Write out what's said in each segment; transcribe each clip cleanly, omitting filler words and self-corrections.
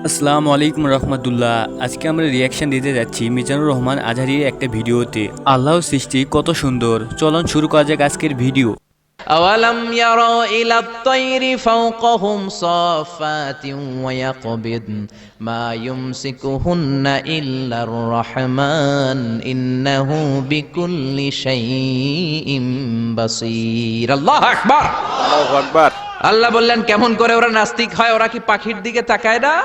আসসালামু আলাইকুম রহমতুল্লাহ। আজকে আমরা রিয়াকশন দিতে যাচ্ছি মিজানুর রহমান আজহারীর একটা ভিডিওতে। আল্লাহর সৃষ্টি কত সুন্দর, চলুন শুরু করা যাক আজকের ভিডিও। أولم يروا إلى الطير فوقهم صافات ويقبضن ما يمسكهن إلا الرحمن إنه بكل شيء بصير الله أكبر আল্লাহু আকবার। আল্লাহ বললেন কেমন করে ওরা নাস্তিক হয়, ওরা কি পাখির দিকে তাকায় না?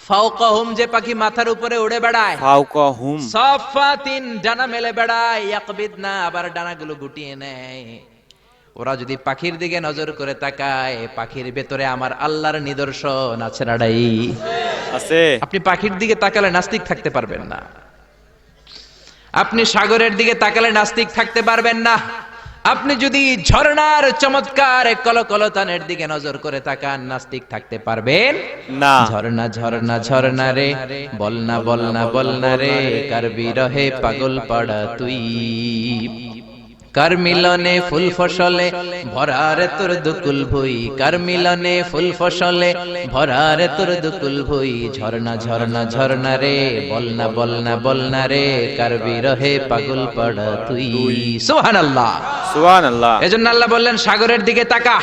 ফাওকাহুম, যে পাখি মাথার উপরে উড়ে বেড়ায়, ফাওকাহুম সাফাতিন, ডানা মেলে বেড়ায়, ইয়াকবিদনা, আবার ডানাগুলো গুটিয়ে নেয়। ওরা যদি পাখির দিকে নজর করে তাকায়, পাখির ভেতরে আমার আল্লাহর নিদর্শন আছে না নাই? আছে। আপনি পাখির দিকে তাকালে নাস্তিক থাকতে পারবেন না। আপনি সাগরের দিকে তাকালে নাস্তিক থাকতে পারবেন না। আপনি যদি ঝর্ণার চমৎকার কলকলতানের দিকে নজর করে তাকান, নাস্তিক থাকতে পারবেন না। ঝর্ণা ঝর্ণা ঝর্ণা রে, বলনা বলনা বলনা রে, কার বিরহে পাগল পাড়া তুই, কার মিলনে ফুল ফসলে ভরা রে তোর দুকুল ভুই, কার মিলনে ফুল ফসলে ভরা রে তোর দুকুল ভুই, ঝর্ণা ঝর্ণা ঝর্ণা রে, বলনা বলনা বলনা রে, কার বিরহে পাগল পাড়া তুই। সুবহানাল্লাহ সুবহানাল্লাহ। এজন্য আল্লাহ বললেন সাগরের দিকে তাকা,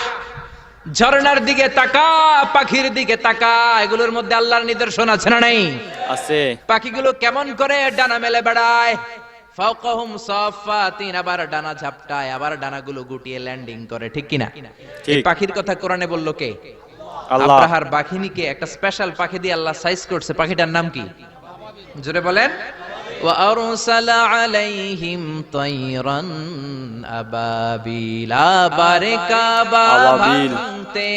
ঝর্ণার দিকে তাকা, পাখির দিকে তাকা, এগুলোর মধ্যে আল্লাহর নিদর্শন আছে না নাই? আছে। পাখিগুলো কেমন করে ডানা মেলে বেড়ায়, ফাওকাহুম সাফাতিন, আবার ডানা ঝাপটায়, আবার ডানাগুলো গুটিয়ে ল্যান্ডিং করে, ঠিক কিনা? এই ঠিক। পাখির কথা কোরআনে বলল কে? আল্লাহ। আব্রাহার বাঘিনীকে একটা স্পেশাল পাখি দিয়ে আল্লাহ সাইজ করছে। পাখিটার নাম কি? জোরে বলেন। ওয়া আরসালা আলাইহিম তায়রান আবাবিল, বারকা আবাবিল। ভাঙতে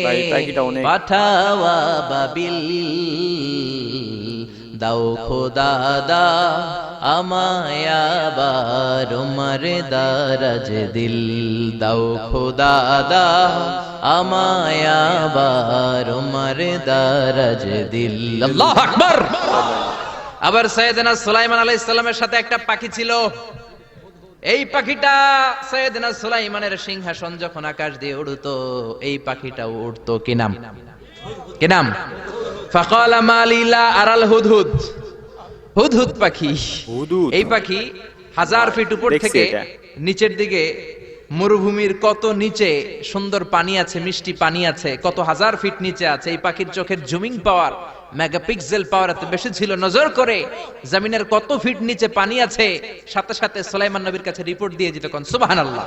ভাই, পাখিটা অনেক। পাঠাওয়া বাবিল, দাও খোদা দা আমায় আবার উমর দারাজ দিল, দাও খোদা দা আমায় আবার উমর দারাজ দিল। আল্লাহু আকবার। আবার সাইয়েদনা সুলাইমান আলাইহিস সালামের সাথে একটা পাখি ছিল। এই পাখিটা সাইয়েদনা সুলাইমানের সিংহাসন যখন আকাশ দিয়ে উড়তো, এই পাখিটাও উড়তো। কি নাম? কি নাম? ফাকালা মালিলা আরাল হুদহুদ, হুদহুদ পাখি। হুদহুদ। এই পাখি 1000 ফিট উপর দেখছি থেকে এটা। নিচের দিকে, মরুভূমির কত নিচে সুন্দর পানি আছে, মিষ্টি পানি আছে, কত 1000 ফিট নিচে আছে। এই পাখির চোখের জুমিং পাওয়ার, মেগাপিক্সেল পাওয়ার এত বেশি ছিল, নজর করে জমিনের কত ফিট নিচে পানি আছে সাথে সাথে সুলাইমান নবীর কাছে রিপোর্ট দিয়ে যেত। কোন সুবহানাল্লাহ।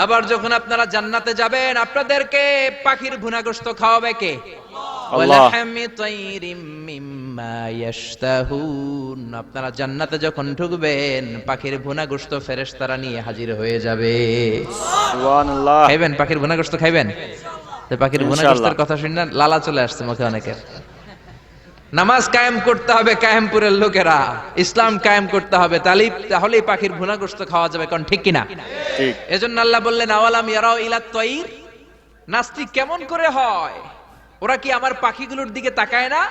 আবার যখন আপনারা জান্নাতে যাবেন, আপনাদেরকে পাখির ভুনাগোশত খাওয়াবে কে? আল্লাহ। ওয়ালাহমি তাইরিম মিম্মা ইয়াশতাহুন। আপনারা জান্নাতে যখন ঢুকবেন, পাখির ভুনাগোশত ফেরেশতারা নিয়ে হাজির হয়ে যাবে। সুবহানাল্লাহ। খাইবেন? পাখির ভুনাগোশত খাইবেন? তো পাখির ইনশাআল্লাহ। ভুনাগোশতের কথা শুনে লালা চলে আসছে মুখে অনেকের। নামাজ কায়েম করতে হবে কায়েমপুরের লোকেরা, ইসলাম কায়েম করতে হবে, তাহলেই পাখির ভুনাগোশত খাওয়া যাবে। কোন ঠিক কিনা? ঠিক। এজন্য আল্লাহ বললেন আওয়ালাম ইয়ারাউ ইলাত তাইর, নাস্তিক কেমন করে হয়? ওরা কি আমার পাখিগুলোর দিকে তাকায় না?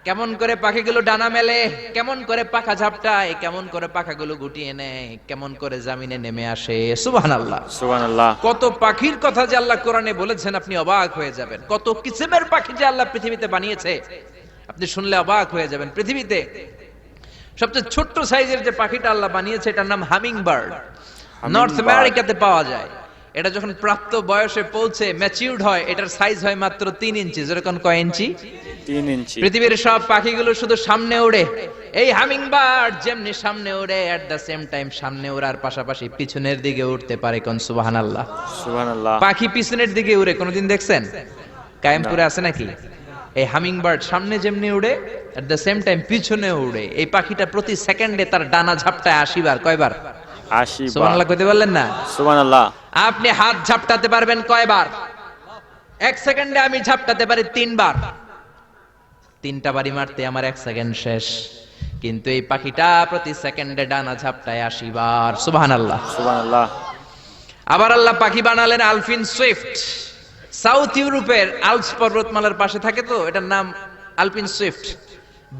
কেমন করে পাখিগুলো ডানা মেলে, কেমন করে পাখা ঝাপটায়, কেমন করে পাখাগুলো গুটিয়ে নেয়, কেমন করে জমিনে নেমে আসে। সুবহানাল্লাহ। সুবহানাল্লাহ। কত পাখির কথা যে আল্লাহ কোরআনে বলেছেন, আপনি অবাক হয়ে যাবেন। কত কিসিমের পাখি যে আল্লাহ পৃথিবীতে বানিয়েছে, আপনি শুনলে অবাক হয়ে যাবেন। পৃথিবীতে সবচেয়ে ছোট্ট সাইজের যে পাখিটা আল্লাহ বানিয়েছে, এটার নাম হামিং বার্ড। নর্থ আমেরিকাতে পাওয়া যায়। এটা যখন প্রাপ্ত বয়সে পৌঁছে ম্যাচিউরড হয়, এটার সাইজ হয় মাত্র 3 ইঞ্চি। যেরকম কয় ইঞ্চি? 3 ইঞ্চি। পৃথিবীর সব পাখিগুলো শুধু সামনে ওড়ে, এই হামিং বার্ড যেমনি সামনে ওড়ে, এট দ্য সেম টাইম সামনে ওড়ার পাশাপাশি পিছনের দিকে উঠতে পারে। কোন সুবহানাল্লাহ। সুবহানাল্লাহ। পাখি পিছনের দিকে উড়ে, কোনোদিন দেখছেন? কায়েমপুরে আছে নাকি? এই হামিং বার্ড সামনে যেমনি উড়ে, এট দ্য সেম টাইম পিছনে উড়ে। এই পাখিটা প্রতি সেকেন্ডে তার ডানা ঝাপটায় 80 বার। কয়বার? 80 বার। সুবহানাল্লাহ কইতে পারলেন না? সুবহানাল্লাহ। আপনি হাত ঝাপটাতে পারবেন কয়বার? 1 সেকেন্ডে আমি ঝাপটাতে পারি 3 বার। 3টা বাড়ি মারতে আমার 1 সেকেন্ড শেষ। কিন্তু এই পাখিটা প্রতি সেকেন্ডে ডানা ঝাপটায় 80 বার। সুবহানাল্লাহ। সুবহানাল্লাহ। আবার আল্লাহ পাখি বানালেন আলফিন সুইফট। সাউথ ইউরোপের আল্পস পর্বতমালার পাশে থাকে, তো এটার নাম আলপিন সুইফট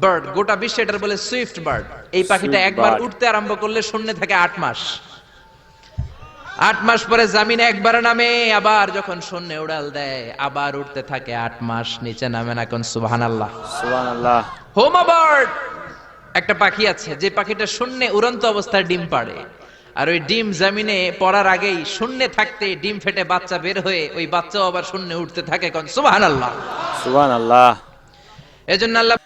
বার্ড। গোটা বিশ্বে এটার বলে সুইফট বার্ড। এই পাখিটা সুইফট একবার বার্ড। উঠতে আরম্ভ করলে শূন্যে থাকে 8 মাস। 8 মাস পরে জামিনে একবার নামে, আবার যখন শূন্যে উড়াল দেয় আবার উঠতে থাকে, 8 মাস নিচে নামে না। কোন সুবহানাল্লাহ। সুবহানাল্লাহ। হোমা বার্ড একটা পাখি আছে যে পাখিটা শূন্যে উড়ন্ত অবস্থায় ডিম পাড়ে, আর ওই ডিম জমিনে পড়ার আগেই শূন্যে থাকতে ডিম ফেটে বাচ্চা বের হয়ে ওই বাচ্চাও আবার শূন্যে উঠতে থাকে। কোন সুবহানাল্লাহ। সুবহানাল্লাহ। এজন্য আল্লাহ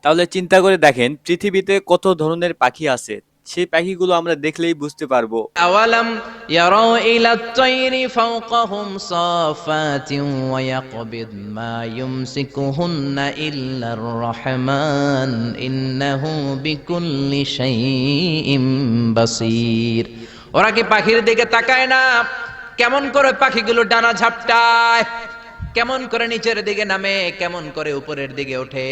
তাহলে চিন্তা করে দেখেন পৃথিবীতে কত ধরনের পাখি আছে, সেই পাখিগুলো আমরা দেখলেই বুঝতে পারবো। আওয়ালাম ইয়ারাউ ইলা তাইরি ফাওকাহুম সাফাতিন ওয়া ইয়াকবিদ মা ইউমসিকুহুন্না ইল্লার রহমান ইন্নাহু বিকুল্লি শাইইন বাসীর। ওরা কি পাখির দিকে তাকায় না? কেমন করে পাখিগুলো ডানা ঝাপটায়, কেমন করে নিচের দিকে নামে, কেমন করে উপরের দিকে ওঠে।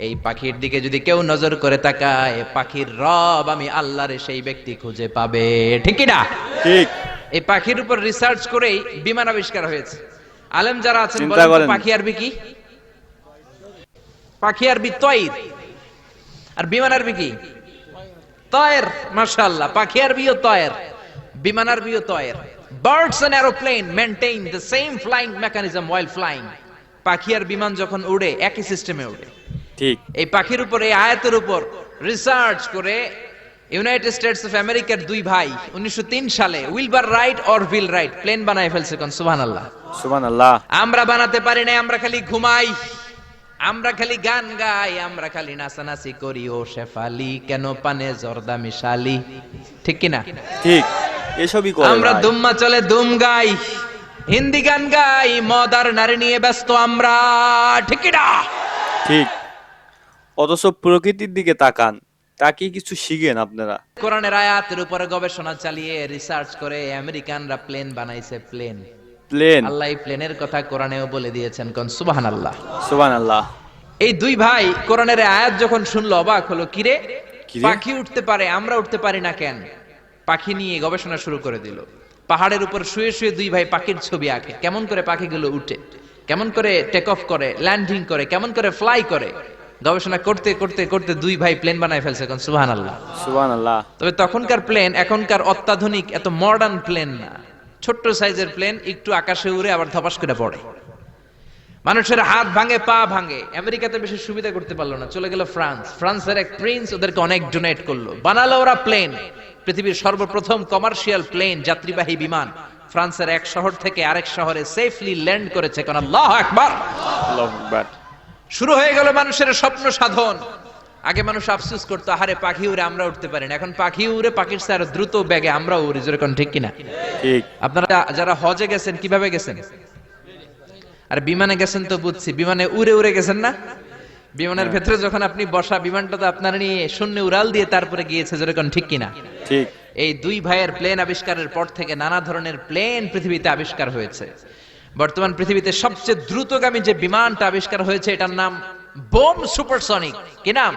এই পাখির দিকে যদি কেউ নজর করে তাকায়, পাখির রব আমি আল্লাহরে সেই ব্যক্তি খুঁজে পাবে। ঠিক কি না? ঠিক। এই পাখির উপর রিসার্চ করেই বিমান আবিষ্কার হয়েছে। আলেম যারা আছেন চিন্তা বলেন তো করেন। পাখি আরবি কি? পাখি আরবি তয়র, আর বিমান আরবি কি? তয়র। মাশাআল্লাহ, পাখি আরবিও তয়র, বিমান RBO তয়র। Birds and aeroplane maintain the same flying mechanism while flying. পাখি আর বিমান যখন উড়ে একই সিস্টেমে উড়ে। ঠিক। এই পাখির উপর, এই আয়াতের উপর রিসার্চ করে ইউনাইটেড স্টেটস অফ আমেরিকার দুই ভাই 1903 সালে Wilbur Wright Orville Wright plane বানায় ফেলছে। কোন সুবহানাল্লাহ। সুবহানাল্লাহ। আমরা বানাতে পারি না, আমরা খালি ঘুমাই, আমরা খালি গান গাই, আমরা খালি নাচানাচি করি। ও শেফালি কেন পানে জর্দা মিশালি। ঠিক কি না? ঠিক। এসবই করে আমরা ভাই। দুম্মা চলে দুম গাই, হিন্দি গান গাই, মদ আর নারী নিয়ে ব্যস্ত আমরা। ঠিক কি না? ঠিক। অথচ প্রকৃতির দিকে তাকান, তাকে কিছু শিখেন আপনারা। কোরআনের আয়াতের উপরে গবেষণা চালিয়ে রিসার্চ করে আমেরিকানরা প্লেন বানাইছে। Plane, plane. আল্লাহ এই প্লেনের কথা কোরআনেও বলে দিয়েছেন। কোন সুবহানাল্লাহ। সুবহানাল্লাহ। এই দুই ভাই কোরআনের আয়াত যখন শুনলো অবাক হলো, কিরে কিরে? পাখি উঠতে পারে, আমরা উঠতে পারি না কেন? পাখি নিয়ে গবেষণা শুরু করে দিল। পাহাড়ের উপর শুয়ে শুয়ে দুই ভাই পাখির ছবি আঁকে, কেমন করে পাখিগুলো উঠে, কেমন করে টেক অফ করে, ল্যান্ডিং করে, কেমন করে ফ্লাই করে। গবেষণা করতে করতে করতে দুই ভাই প্লেন বানায় ফেলছে। কোন সুবহানাল্লাহ। সুবহানাল্লাহ। তবে তখনকার প্লেন এখনকার অত্যাধুনিক এত মডার্ন প্লেন না, ছোট্ট সাইজের প্লেন, একটু আকাশে উড়ে আবার ধপাস করে পড়ে। মানুষের হাত ভাঙে, পা ভাঙে। আমেরিকাতে বেশি সুবিধা করতে পারলো না, চলে গেল ফ্রান্স। ফ্রান্সের এক প্রিন্স ওদেরকে অনেক ডোনেট করলো, বানালো ওরা প্লেন। পৃথিবীর সর্বপ্রথম কমার্শিয়াল প্লেন, যাত্রীবাহী বিমান ফ্রান্সের এক শহর থেকে আরেক শহরে সেফলি ল্যান্ড করেছে। কোন আল্লাহু আকবার। আল্লাহু আকবার। শুরু হয়ে গেল মানুষের স্বপ্ন সাধন। আগে মানুষ আফসোস করতো, আহারে পাখি উড়ে আমরা উঠতে পারি না। এখন পাখি উড়ে, পাখির চেয়ে আরো দ্রুত বেগে আমরা উড়ি। জোরে কোন ঠিক কিনা? ঠিক। আপনারা যারা হজে গেছেন কিভাবে গেছেন? আর বিমানে গেছেন তো বুঝছি, বিমানে উড়ে উড়ে গেছেন না? বিমানের ভেতরে যখন আপনি বসা, বিমানটা তো আপনার নিয়ে শূন্য উড়াল দিয়ে তারপরে গিয়েছে। জোরে কোন ঠিক কিনা? ঠিক। এই দুই ভাইয়ের প্লেন আবিষ্কারের পর থেকে নানা ধরনের প্লেন পৃথিবীতে আবিষ্কার হয়েছে। বর্তমান পৃথিবীতে সবচেয়ে দ্রুতগামী যে বিমানটা আবিষ্কার হয়েছে এটার নাম বোম সুপারসনিক। কি নাম?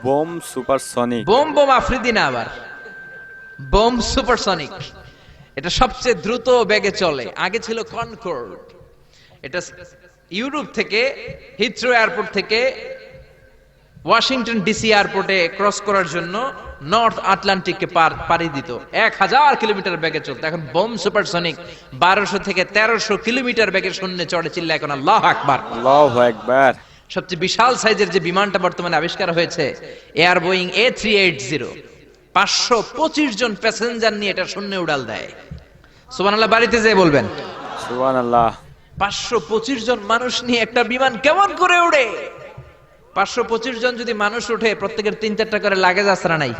Bomb supersonic. Bomb bomb Afridi না, আবার বোম সুপারসনিক। এটা সবচেয়ে দ্রুত বেগে চলে। আগে ছিল কনকর্ড। এটা ইউরোপ থেকে, হিথ্রো এয়ারপোর্ট থেকে ওয়াশিংটন ডিসি এয়ারপোর্টে ক্রস করার জন্য নর্থ আটলান্টিককে পাড়ি দিত। 1000 কিলোমিটার বেগে চলতো। এখন বোম সুপারসনিক 1200 থেকে 1300 কিলোমিটার বেগে শূন্যে চড়ে। চিল্লা এখন আল্লাহু আকবার। আল্লাহু আকবার। সবচেয়ে বিশাল সাইজের যে বিমানটা বর্তমানে আবিষ্কার হয়েছে এয়ার বোয়িং A380, 525 জন প্যাসেঞ্জার নিয়ে এটা শূন্যে উড়াল দেয়। সুবহানাল্লাহ। বাড়িতে যেয়ে বলবেন সুবহানাল্লাহ। 525 জন মানুষ নিয়ে একটা বিমান কেমন করে উড়ে? 525 জন যদি মানুষ উঠে, প্রত্যেকের 3-4টা করে লাগেজ আছে না নাই?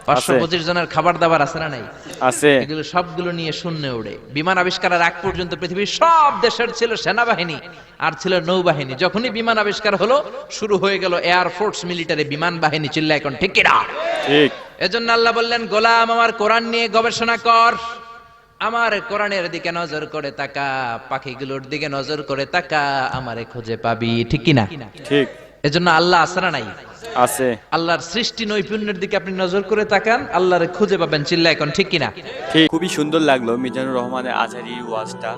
525 জনের খাবার দাবার আছে না নাই? আছে। এগুলো সবগুলো নিয়ে শূন্যে উড়ে। বিমান আবিষ্কারের আগ পর্যন্ত পৃথিবীর সব দেশের ছিল সেনাবাহিনী আর ছিল নৌবাহিনী। যখনই বিমান আবিষ্কার হলো, শুরু হয়ে গেল এয়ার ফোর্স, মিলিটারি, বিমান বাহিনী। চিল্লা এখন ঠিক কিনা? ঠিক। এজন্য আল্লাহ বললেন, গোলাম আমার কোরআন নিয়ে গবেষণা কর, আমার কোরআনের দিকে নজর করে তাকা, পাখিগুলোর দিকে নজর করে তাকা, আমারে খুঁজে পাবি। ঠিক কিনা? ঠিক। এজন্য আল্লাহ আছে না নাই? আছে। আল্লাহর সৃষ্টি নৈপুণ্যের দিকে আপনি নজর করে তাকান, আল্লাহরে খুঁজে পাবেন। চিল্লা এখন ঠিক কিনা? ঠিক। খুবই সুন্দর লাগলো মিজানুর রহমানের আজহারির ওয়াজটা।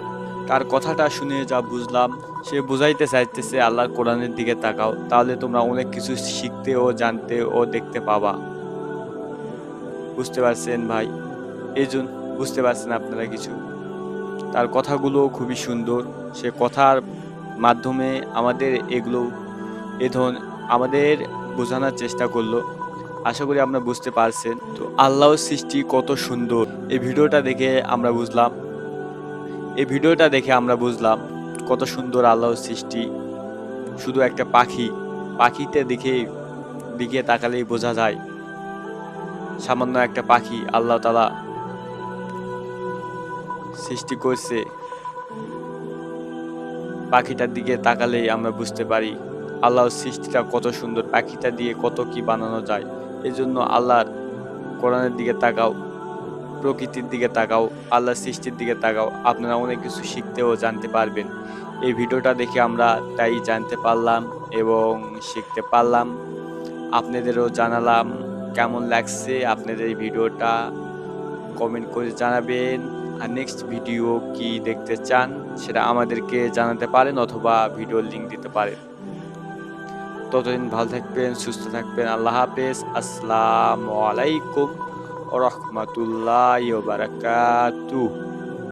তার কথাটা শুনে যা বুঝলাম, সে বুঝাইতে চাইতেছে আল্লাহর কোরআনের দিকে তাকাও, তাহলে তোমরা অনেক কিছু শিখতে ও জানতে ও দেখতে পাবা। বুঝতে পারছেন ভাই? বুঝতে পারছেন আপনারা কিছু। তার কথাগুলো খুবই সুন্দর। সে কথার মাধ্যমে আমাদের এগুলো এ ধরন আমাদের বোঝানোর চেষ্টা করলো। আশা করি আপনারা বুঝতে পারছেন। তো আল্লাহর সৃষ্টি কত সুন্দর। এই ভিডিওটা দেখে আমরা বুঝলাম কত সুন্দর আল্লাহর সৃষ্টি। শুধু একটা পাখি, পাখিতে দিকে তাকালেই বোঝা যায় সামান্য একটা পাখি আল্লাহ তাআলা সৃষ্টি করছে। পাখিটার দিকে তাকালেই আমরা বুঝতে পারি আল্লাহর সৃষ্টিটা কত সুন্দর, পাখিটা দিয়ে কত কি বানানো যায়। এজন্য আল্লাহর কোরআনের দিকে তাকাও, প্রকৃতির দিকে তাকাও, আল্লাহর সৃষ্টির দিকে তাকাও, আপনারা অনেক কিছু শিখতে ও জানতে পারবেন। এই ভিডিওটা দেখে আমরা তাই জানতে পারলাম এবং শিখতে পারলাম। আপনাদেরও জানালাম কেমন লাগছে আপনাদের এই ভিডিওটা, কমেন্ট করে জানাবেন। আর নেক্সট ভিডিও কি দেখতে চান সেটা আমাদেরকে জানাতে পারেন অথবা ভিডিওর লিংক দিতে পারেন। ততদিন ভালো থাকবেন, সুস্থ থাকবেন। আল্লাহ হাফেজ। আসসালামু আলাইকুম ওয়া রাহমাতুল্লাহি ওয়া বারাকাতুহু।